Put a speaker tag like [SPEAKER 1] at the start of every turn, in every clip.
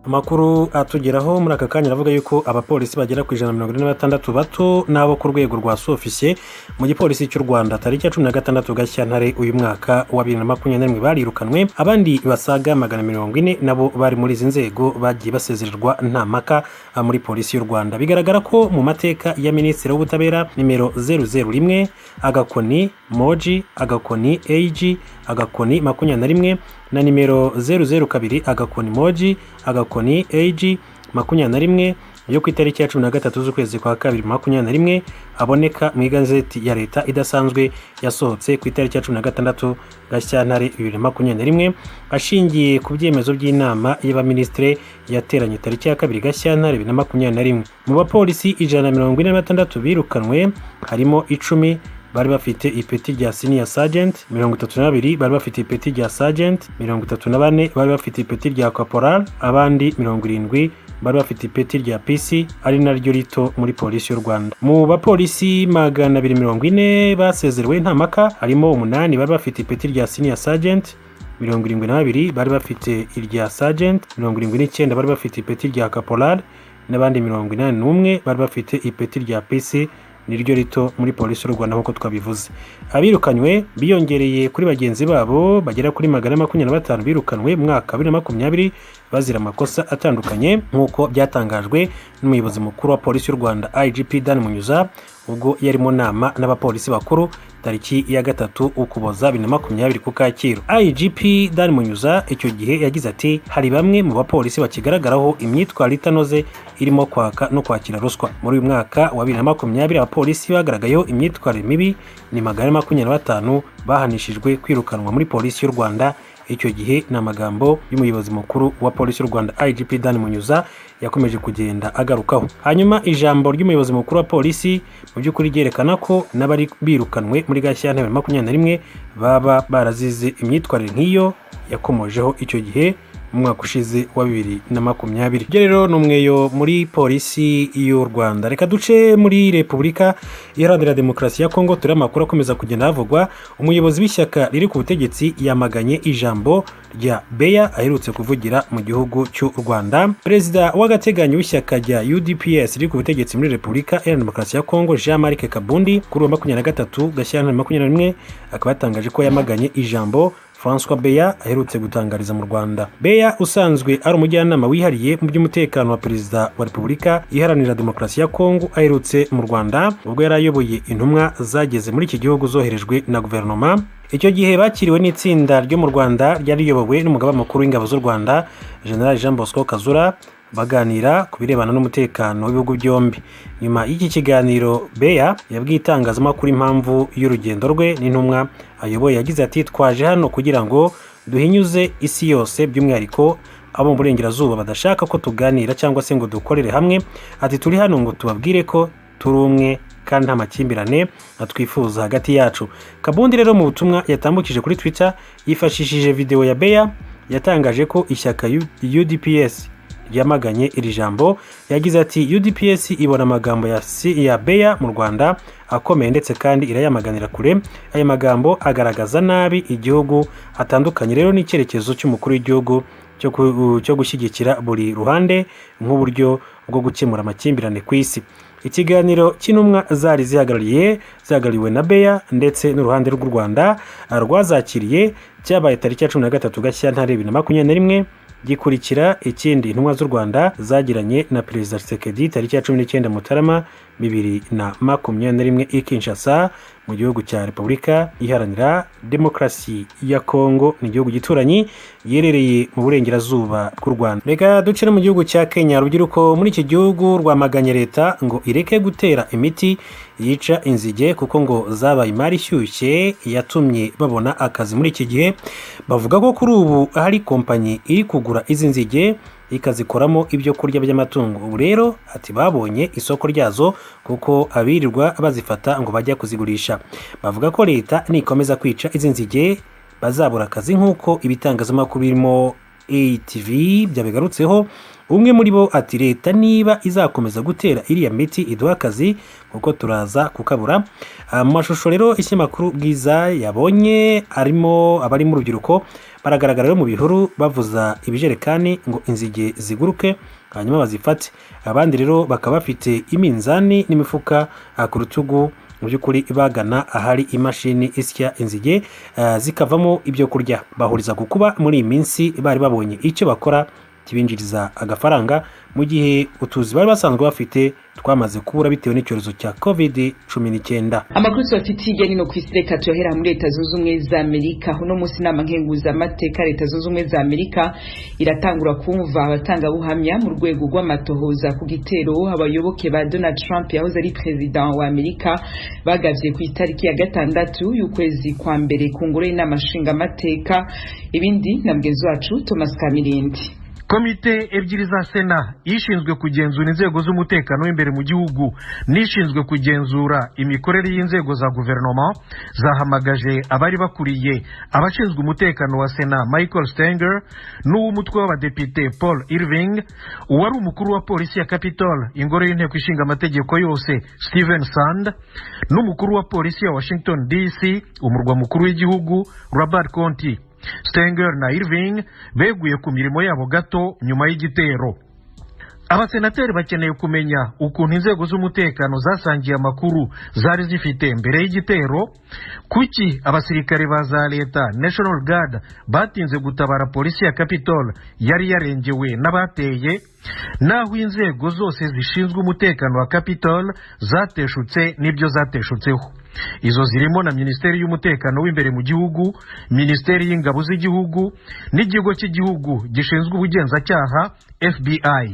[SPEAKER 1] Amakuru atugeraho muri aka kanya aravuga yuko abapolisi bagera ku 146 bato nabo ku rwego rwa sofisiye mu gipolisi cy'u Rwanda tariki ya 16 Gashyantare uyu mwaka wa 2021 barirukanwe, abandi basaga 140 nabo bari muri izi nzego bagiye basezererwa nta maka muri polisi y'u Rwanda. Bigaragara ko mu mateka ya Minisitiri w'Ubutabera nimero 001 agakoni Moji agakoni AG agakoni 21 na nimero 002 agakoni Moji agakoni AG 21 yo ku itariki ya 13 z'ukwezi kwa 2021 aboneka mu igazeti ya leta idasanzwe yasohotse ku itariki ya 16 Gashyantare 2021 ashingiye ku byemezo by'inama y'abaminisitiri yateranye tariki ya 2 Gashyantare 2021. Mu bapolisi 146 birukanwe harimo 10 bari bafite ipeti rya senior sergeant, 32 bari bafite ipeti rya sergeant, 34 bari bafite ipeti rya corporal, abandi 70 bari bafite ipeti rya PC ari naryo rito muri polisi y'u Rwanda. Mu bapolisi 240 basezerewe nta maka harimo 8 bari bafite ipeti rya senior sergeant, 72 bari bafite irya sergeant, 79 bari bafite ipeti rya corporal, n'abandi 81 bari bafite ipeti rya PC niryo rito muri polisi y'u Rwanda nk'uko twabivuze. Abirukanywe biyongereye kuri bagenzi babo bagera kuri 125 birukanwe mu mwaka 2020 bazira amakosa atandukanye nk'uko byatangajwe n'umuyobozi mukuru wa polisi y'u Rwanda IGP Dan Munyuza ubwo yari mu nama n'abapolisi bakuru tariki ya 3 Ukuboza 2020 ku Kacyiru. IGP Dan Munyuza icyo gihe yagize ati hari bamwe mu bapolisi bakigaragaraho imyitwarire itanoze irimo kwaka no kwakira ruswa. Muri uyu mwaka wa 2020 abapolisi bagaragayeho imyitwarire mibi ni 125 bahanishijwe kwirukanwa muri polisi y'u Rwanda. Icyo gihe n'amagambo y'umuyobozi mukuru wa polisi y'u Rwanda IGP Dan Munyuza yakomeje kugenda agarukaho. Hanyuma ijambo ry'umuyobozi mukuru wa polisi mu by'ukuri ryerekana ko n'abari birukanwe muri Gashyantare 2021 baba barazize imyitwarire nk'iyo yakomojeho icyo gihe mu mwaka ushize wa 2020. Rero n'umweyo muri polisi y'u Rwanda. Reka duce muri Repubulika Iharanira Demokarasi ya Kongo. Turi amakuru akomeza kugenda havugwa. Umuyobozi w'ishyaka riri ku butegetsi yamaganye ijambo rya Beya aherutse kuvugira mu gihugu cy'u Rwanda. Perezida w'agateganyo w'ishyaka rya UDPS riri ku butegetsi muri Repubulika Iharanira Demokarasi ya Kongo Jean-Marc Kabundi kuri 23 Gashyantare 2021 akaba yatangaje ko yamaganye ijambo François Beya aherutse gutangariza mu Rwanda. Beya usanzwe ari umujyanama wihariye mu by'umutekano wa Perezida wa Repubulika Iharanira Demokarasi ya Kongo aherutse mu Rwanda ubwo yarayoboye intumwa zageze muri iki gihugu zoherejwe na guverinoma. Icyo gihe bakiriwe n'itsinda ryo mu Rwanda ryari riyobowe n'umugaba mukuru w'ingabo z'u Rwanda General Jean Bosco Kazura baganira ku birebana n'umutekano w'ibihugu byombi. Nyuma y'iki kiganiro Beya yabwiye itangazamakuru impamvu y'urugendo rwe n'intumwa ayoboye. Yagize ati twaje hano kugira ngo duhinyuze isi yose by'umwihariko abo mu burengerazuba badashaka ko tuganira cyangwa se ngo dukorere hamwe. Ati turi hano ngo tubabwire ko turi umwe kandi nta makimbirane atwifuza hagati yacu. Kabundi rero mu butumwa yatambukije kuri Twitter yifashishije video ya Beya yatangaje ko ishyaka UDPS ryamaganye iri jambo. Yagize ati UDPS ibona amagambo ya Beya mu Rwanda akomeye ndetse kandi irayamaganira kure. Aya magambo agaragaza nabi igihugu atandukanye rero n'icyerekezo cy'umukuru w'igihugu cyo gushyigikira buri ruhande nk'uburyo bwo gukemura amakimbirane ku isi. Ikiganiro cy'intumwa zari zihagariwe na Beya ndetse n'uruhande rw'u Rwanda rwazakiriye cyabaye tariki ya 13 Gashyantare 2021 gikurikira ikindi intumwa z'u Rwanda zagiranye na Perezida Tshisekedi tariki ya 19 Mutarama 2021 i Kinshasa mu gihugu cya Repubulika Iharanira Demokarasi ya Kongo n'igihugu gituranyi yerereye mu burengerazuba bw'u Rwanda. Reka duce mu gihugu cya Kenya. Urubyiruko muri iki gihugu rwamaganye leta ngo ireke gutera imiti yica inzige kuko ngo zabaye imari ishyushye yatumye babona akazi muri iki gihe. Bavuga ko kuri ubu hari kompanyi iri kugura izi nzige ikazikoramo ibyo kurya by'amatungo. Ubu rero ati babonye isoko ryazo kuko abirirwa bazifata ngo bajya kuzigurisha. Bavuga ko leta nikomeza kwica izi nzige bazabura akazi nk'uko ibitangazamakuru birimo ATV byabigarutseho. umwe muri bo ati leta niba izakomeza gutera iriya miti iduha akazi kuko turaza kukabura. Mu mashusho rero ikinyamakuru Bwiza yabonye arimo abari mu rubyiruko baragaragara mu bihuru bavuza ibijerekani ngo inzige ziguruke hanyuma bazifate. Abandi rero bakaba bafite iminzani n'imifuka ku rutugu, mu by'ukuri bagana ahari imashini isya inzige zikavamo ibyo kurya. Bahuriza kukuba muri iyi minsi bari babonye icyo bakora kibinjiriza agafaranga, mu gihe utuzi bari basanzwe bafite twamaze kubura bitewe n'icyorezo cya COVID-19.
[SPEAKER 2] Amakuru afitiye hirya no kwisi reka tuyohera muri Leta Zunze Ubumwe za Amerika. Uno munsi inama nkenguzamateka Leta Zunze Ubumwe za Amerika iratangura kumva abatangabuhamya mu rwego rw'amatohoza ku gitero abayoboke ba Donald Trump yahoze ari president wa Amerika bagavye ku itariki ya 6 y'ukwezi kwa mbere ku ngoro y'inama nshingamateka. Ibindi na mugenzi wacu Thomas Kamirindi.
[SPEAKER 3] Komite ebyiri za Sena ishinzwe kugenzura inzego z'umutekano w'imbere mu gihugu nishinzwe kugenzura imikorere y'inzego za guverinoma zahamagaje abari bakuriye abashinzwe umutekano wa Sena Michael Stenger n'uw'umutwe w'abadepite Paul Irving, uwari umukuru wa polisi ya Capitol ingoro y'inteko ishinga amategeko yose Stephen Sand, n'umukuru wa polisi ya Washington DC umurwa mukuru w'igihugu Robert Conti. Stenger na Irving beguye ku mirimo yabo gato nyuma y'igitero. Abasenateri bakeneye kumenya ukuntu inzego z'umutekano zasangiye amakuru zari zifite mbere y'igitero, kuki abasirikare ba za leta National Guard batinze gutabara polisi ya Capitol yari yarengewe n'abateye, naho inzego zose zishinzwe umutekano wa Capitol zateshutse n'ibyo zateshutseho. Izo zirimo na Minisiteri y'Umutekano w'imbere mu gihugu, Minisiteri y'Ingabo z'igihugu n'ikigo cy'igihugu gishinzwe ubugenzacyaha FBI.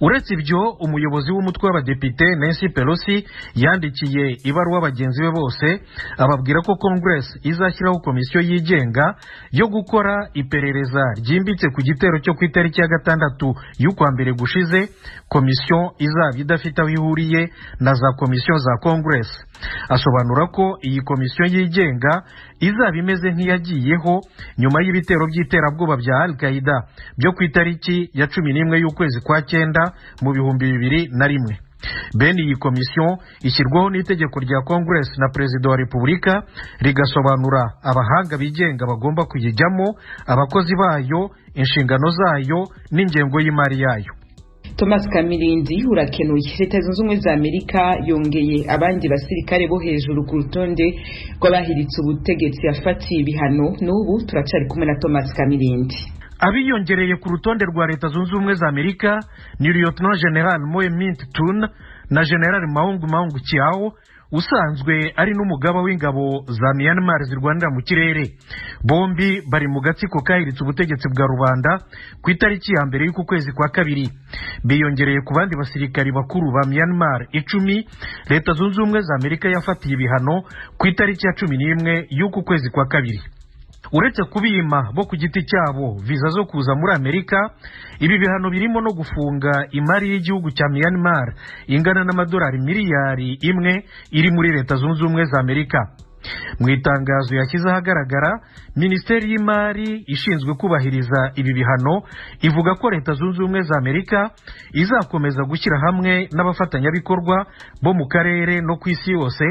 [SPEAKER 3] Uretse ibyo, umuyobozi w'umutwe w'abadepite Nancy Pelosi yandikiye ibaruwa abagenzi be bose ababwira ko Congress izashyiraho komisiyo yigenga yo gukora iperereza ryimbitse ku gitero cyo ku itariki ya 6 y'ukwa mbere gushize. Komisiyo izaba idafite aho ihuriye na za komisiyo za Congress. Asobanura ko iyi komisiyo yigenga izaba imeze nk'iyagiyeho nyuma y'ibitero by'iterabwoba bya Al-Qaeda byo ku itariki ya 11 y'ukwezi kwa 9 mu 2001. Bene iyi komisiyo ishyirwaho n'itegeko rya Congress na Perezida wa Repubulika, rigasobanura abahanga bigenga bagomba kuyijyamo, abakozi bayo, inshingano zayo n'ingengo y'imari yayo.
[SPEAKER 2] Thomas Kamirindi urakenuye. Leta Zunze Ubumwe za Amerika yongeye abandi basirikare bo hejuru ku rutonde rw'abahiritse ubutegetsi yafatiye ibihano. N'ubu turacari kumwe na Thomas Kamirindi.
[SPEAKER 3] Abiyongereye ku rutonde rwa Leta Zunze Ubumwe za Amerika ni Lieutenant General Moe Mint Tun na General Maung Chiao, usanzwe ari n'umugaba w'ingabo za Myanmar zirwanira mu kirere. Bombi bari mu gatsiko kahiritse ubutegetsi bwa rubanda ku itariki ya mbere y'uku kwezi kwa kabiri. Biyongereye ku bandi basirikari bakuru ba Myanmar 10 Leta Zunze Ubumwe za Amerika yafatiye ibihano ku itariki ya 11 y'uku kwezi kwa kabiri. Uretse kubima bo ku giti cyabo viza zo kuza muri Amerika, ibi bihano birimo no gufunga imari y'igihugu cya Myanmar ingana n'amadolari miliyari 1 iri muri Leta Zunze Ubumwe za Amerika. Mu itangazo yashyize ahagaragara, Minisiteri y'Imari ishinzwe kubahiriza ibi bihano ivuga ko Leta Zunze Ubumwe za Amerika izakomeza gushyira hamwe n'abafatanyabikorwa bo mu karere no ku isi yose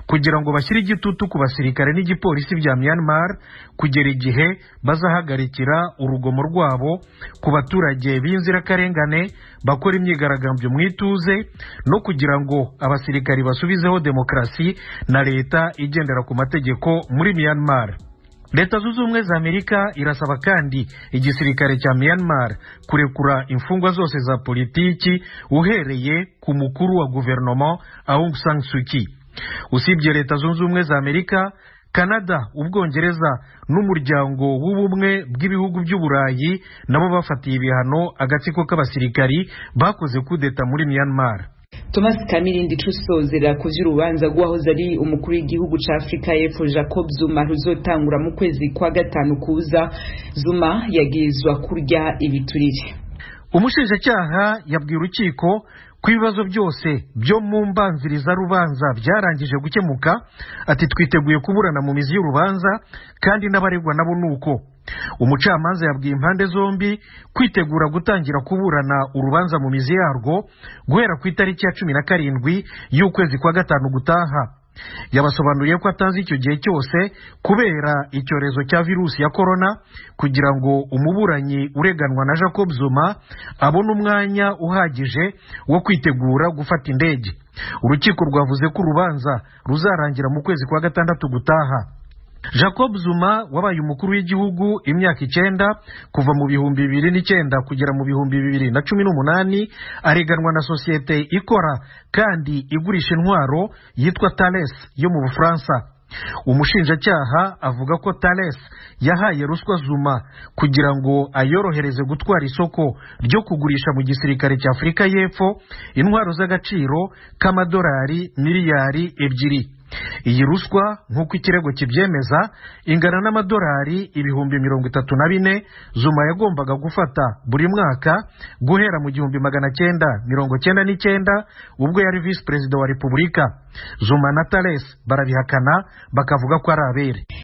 [SPEAKER 3] kugira ngo bashyire igitutu ku basirikare n'igipolisi bya Myanmar kugera igihe bazahagarikira urugomo rwabo ku baturage b'inzirakarengane bakora imyigaragambyo mu ituze, no kugira ngo abasirikari basubizeho demokarasi na leta igendera ku mategeko muri Myanmar. Leta Zunze Ubumwe za Amerika irasaba kandi igisirikare cya Myanmar kurekura imfungwa zose za politiki uhereye ku mukuru wa guverinoma Aung San Suu Kyi. Usibye Leta Zunze Ubumwe za Amerika, Canada, Ubwongereza n'umuryango w'ubumwe bw'ibihugu by'Uburayi nabo bafatiye ibihano agatsiko k'abasirikari bakoze kudeta muri Myanmar.
[SPEAKER 2] Thomas Kamirindi tusozera kuvy'urubanza rwahoze ari umukuru w'igihugu ca Afrika y'Epfo Jacob Zuma ruzotangura mu kwezi kwa 5 kuza. Zuma yagizwa kurya ibiturire.
[SPEAKER 3] Umushinjacyaha yabwiye urukiko ko ibibazo byose byo mu mbanziriza rubanza byarangije gukemuka, ati twiteguye kuburana mu mizi y'urubanza kandi n'abaregwa nabo nuko. Umucamanza yabwiye impande zombi kwitegura gutangira kuburana urubanza mu mizi yarwo guhera ku itariki ya 17 y'ukwezi kwa gatanu gutaha. Yabasobanuriye ko atazi icyo gihe cyose kubera icyorezo cya virusi ya corona kugira ngo umuburanyi ureganwa na Jacob Zuma abone umwanya uhagije wo kwitegura gufata indege. Urukiko rwavuze ko urubanza ruzarangira mu kwezi kwa gatandatu gutaha. Jacob Zuma wabaye umukuru w'igihugu imyaka 9 kuva mu 2009 kugera mu 2018 areganwa na sosiyete ikora kandi igurisha intwaro yitwa Thales yo mu Bufaransa. Umushinjacyaha avuga ko Thales yahaye ruswa Zuma kugira ngo ayorohereze gutwara isoko ryo kugurisha mu gisirikare cya Afurika y'Epfo intwaro z'agaciro k'amadolari miliyari 2. Iyi ruswa nk'uko ikirego kibyemeza ingana n'amadolari 34,000 Zuma yagombaga gufata buri mwaka guhera mu 1999 ubwo yari vice perezida wa Repubulika. Zuma na Thales barabihakana bakavuga ko ari abere.